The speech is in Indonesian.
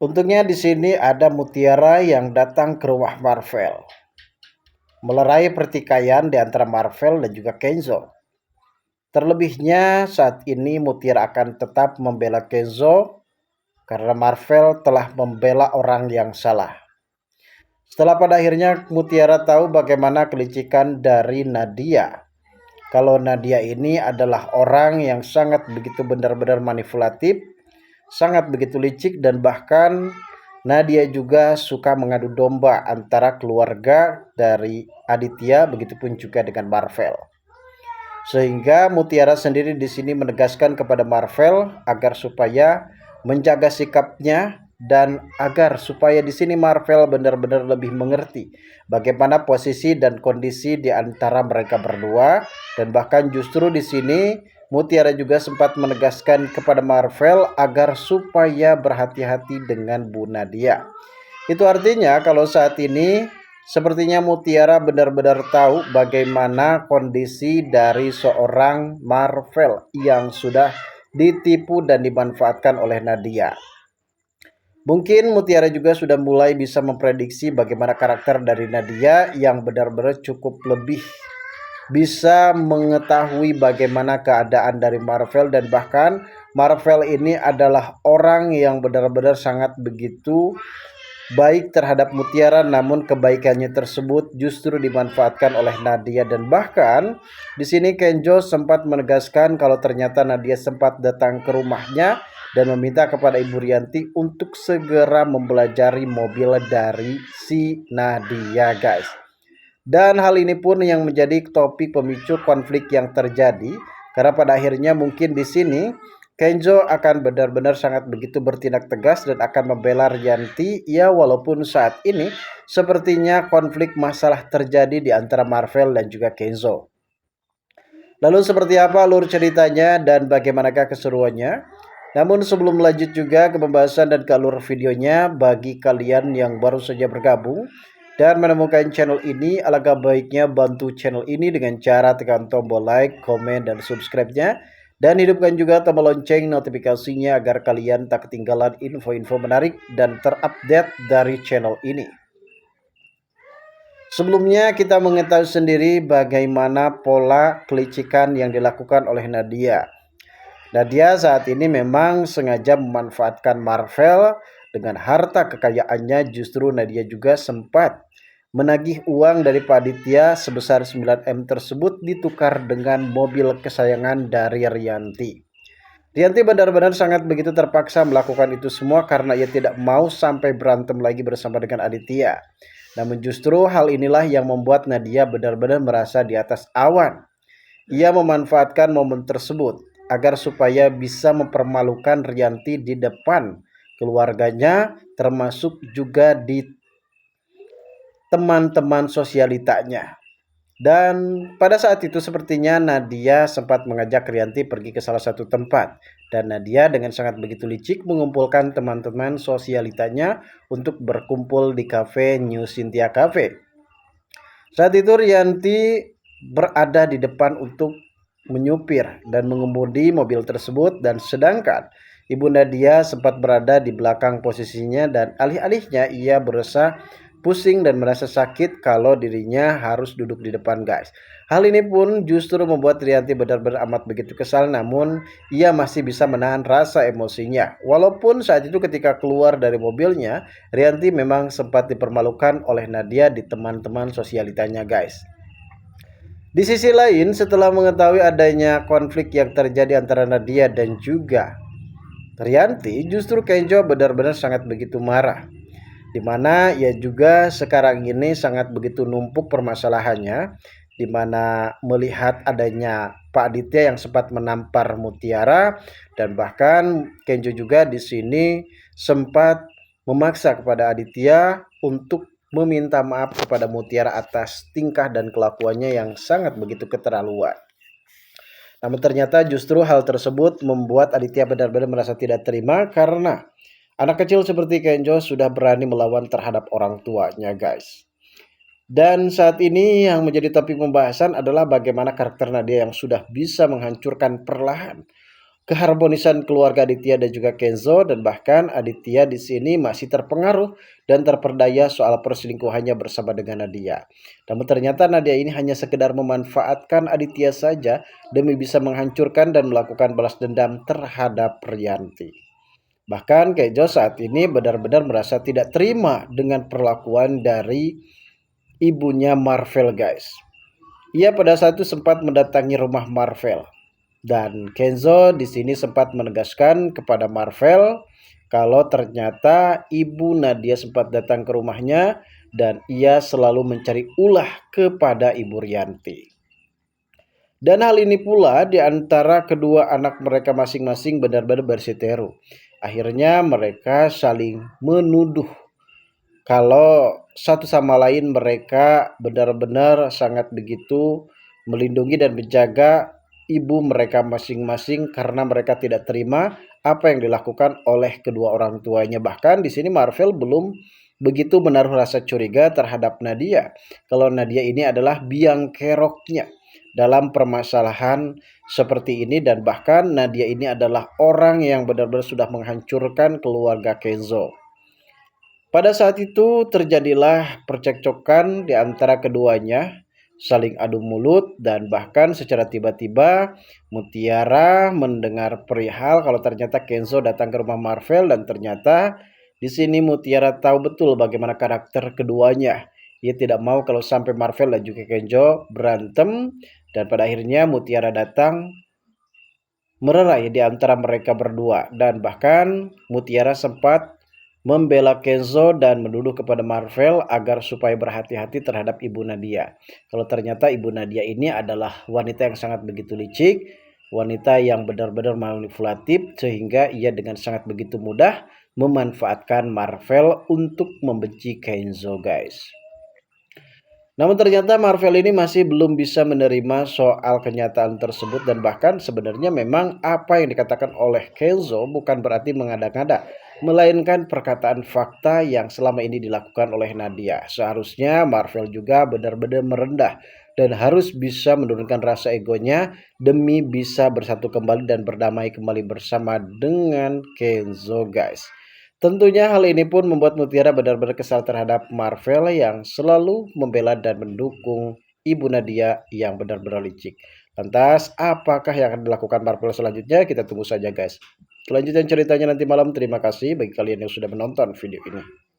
Untungnya di sini ada Mutiara yang datang ke rumah Marvel, melerai pertikaian di antara Marvel dan juga Kenzo. Terlebihnya saat ini Mutiara akan tetap membela Kenzo karena Marvel telah membela orang yang salah. Setelah pada akhirnya Mutiara tahu bagaimana kelicikan dari Nadia. Kalau Nadia ini adalah orang yang sangat begitu benar-benar manipulatif, sangat begitu licik, dan bahkan Nadia juga suka mengadu domba antara keluarga dari Aditya, begitupun juga dengan Marvel. Sehingga Mutiara sendiri di sini menegaskan kepada Marvel agar supaya menjaga sikapnya dan agar supaya di sini Marvel benar-benar lebih mengerti bagaimana posisi dan kondisi di antara mereka berdua, dan bahkan justru di sini Mutiara juga sempat menegaskan kepada Marvel agar supaya berhati-hati dengan Bu Nadia. Itu artinya kalau saat ini sepertinya Mutiara benar-benar tahu bagaimana kondisi dari seorang Marvel yang sudah ditipu dan dimanfaatkan oleh Nadia. Mungkin Mutiara juga sudah mulai bisa memprediksi bagaimana karakter dari Nadia yang benar-benar cukup lebih bisa mengetahui bagaimana keadaan dari Marvel, dan bahkan Marvel ini adalah orang yang benar-benar sangat begitu baik terhadap Mutiara, namun kebaikannya tersebut justru dimanfaatkan oleh Nadia. Dan bahkan di sini Kenzo sempat menegaskan kalau ternyata Nadia sempat datang ke rumahnya dan meminta kepada Ibu Rianti untuk segera mempelajari mobil dari si Nadia, guys. Dan hal ini pun yang menjadi topik pemicu konflik yang terjadi, karena pada akhirnya mungkin di sini Kenzo akan benar-benar sangat begitu bertindak tegas dan akan membela Rianti, ya walaupun saat ini sepertinya konflik masalah terjadi di antara Marvel dan juga Kenzo. Lalu seperti apa alur ceritanya dan bagaimanakah keseruannya? Namun sebelum lanjut juga ke pembahasan dan ke alur videonya, bagi kalian yang baru saja bergabung dan menemukan channel ini, alangkah baiknya bantu channel ini dengan cara tekan tombol like, komen, dan subscribe-nya. Dan hidupkan juga tombol lonceng notifikasinya agar kalian tak ketinggalan info-info menarik dan terupdate dari channel ini. Sebelumnya kita mengetahui sendiri bagaimana pola kelicikan yang dilakukan oleh Nadia. Nadia saat ini memang sengaja memanfaatkan Marvel dengan harta kekayaannya. Justru Nadia juga sempat menagih uang dari Pak Aditya sebesar 9M tersebut ditukar dengan mobil kesayangan dari Rianti. Rianti benar-benar sangat begitu terpaksa melakukan itu semua karena ia tidak mau sampai berantem lagi bersama dengan Aditya. Namun justru hal inilah yang membuat Nadia benar-benar merasa di atas awan. Ia memanfaatkan momen tersebut agar supaya bisa mempermalukan Rianti di depan keluarganya, termasuk juga di teman-teman sosialitanya. Dan pada saat itu sepertinya Nadia sempat mengajak Rianti pergi ke salah satu tempat. Dan Nadia dengan sangat begitu licik mengumpulkan teman-teman sosialitanya untuk berkumpul di cafe New Cynthia Cafe. Saat itu Rianti berada di depan untuk menyupir dan mengemudi mobil tersebut, dan sedangkan Ibu Nadia sempat berada di belakang posisinya, dan alih-alihnya ia berusaha pusing dan merasa sakit kalau dirinya harus duduk di depan, guys. Hal ini pun justru membuat Rianti benar-benar amat begitu kesal, namun ia masih bisa menahan rasa emosinya. Walaupun saat itu ketika keluar dari mobilnya, Rianti memang sempat dipermalukan oleh Nadia di teman-teman sosialitanya, guys. Di sisi lain, setelah mengetahui adanya konflik yang terjadi antara Nadia dan juga Rianti, justru Kenzo benar-benar sangat begitu marah, di mana ia juga sekarang ini sangat begitu numpuk permasalahannya, di mana melihat adanya Pak Aditya yang sempat menampar Mutiara, dan bahkan Kenzo juga di sini sempat memaksa kepada Aditya untuk meminta maaf kepada Mutiara atas tingkah dan kelakuannya yang sangat begitu keterlaluan. Namun ternyata justru hal tersebut membuat Aditya benar-benar merasa tidak terima karena anak kecil seperti Kenzo sudah berani melawan terhadap orang tuanya, guys. Dan saat ini yang menjadi topik pembahasan adalah bagaimana karakter Nadia yang sudah bisa menghancurkan perlahan keharmonisan keluarga Aditya dan juga Kenzo, dan bahkan Aditya di sini masih terpengaruh dan terperdaya soal perselingkuhannya bersama dengan Nadia. Namun ternyata Nadia ini hanya sekedar memanfaatkan Aditya saja demi bisa menghancurkan dan melakukan balas dendam terhadap Rianti. Bahkan Kenzo saat ini benar-benar merasa tidak terima dengan perlakuan dari ibunya Marvel, guys. Ia pada saat itu sempat mendatangi rumah Marvel. Dan Kenzo di sini sempat menegaskan kepada Marvel kalau ternyata ibu Nadia sempat datang ke rumahnya dan ia selalu mencari ulah kepada ibu Rianti. Dan hal ini pula di antara kedua anak mereka masing-masing benar-benar berseteru. Akhirnya mereka saling menuduh kalau satu sama lain mereka benar-benar sangat begitu melindungi dan menjaga ibu mereka masing-masing karena mereka tidak terima apa yang dilakukan oleh kedua orang tuanya. Bahkan di sini Marvel belum begitu menaruh rasa curiga terhadap Nadia. Kalau Nadia ini adalah biang keroknya dalam permasalahan seperti ini, dan bahkan Nadia ini adalah orang yang benar-benar sudah menghancurkan keluarga Kenzo. Pada saat itu terjadilah percekcokan di antara keduanya, saling adu mulut, dan bahkan secara tiba-tiba Mutiara mendengar perihal kalau ternyata Kenzo datang ke rumah Marvel, dan ternyata di sini Mutiara tahu betul bagaimana karakter keduanya. Ia tidak mau kalau sampai Marvel dan juga Kenzo berantem, dan pada akhirnya Mutiara datang mererai di antara mereka berdua, dan bahkan Mutiara sempat membela Kenzo dan menuduh kepada Marvel agar supaya berhati-hati terhadap ibu Nadia. Kalau ternyata ibu Nadia ini adalah wanita yang sangat begitu licik, wanita yang benar-benar manipulatif, sehingga ia dengan sangat begitu mudah memanfaatkan Marvel untuk membenci Kenzo, guys. Namun ternyata Marvel ini masih belum bisa menerima soal kenyataan tersebut, dan bahkan sebenarnya memang apa yang dikatakan oleh Kenzo bukan berarti mengada-ngada, melainkan perkataan fakta yang selama ini dilakukan oleh Nadia. Seharusnya Marvel juga benar-benar merendah dan harus bisa menurunkan rasa egonya demi bisa bersatu kembali dan berdamai kembali bersama dengan Kenzo, guys. Tentunya hal ini pun membuat Mutiara benar-benar kesal terhadap Marvel yang selalu membela dan mendukung ibu Nadia yang benar-benar licik. Lantas, apakah yang akan dilakukan Marvel selanjutnya? Kita tunggu saja, guys. Kelanjutan ceritanya nanti malam. Terima kasih bagi kalian yang sudah menonton video ini.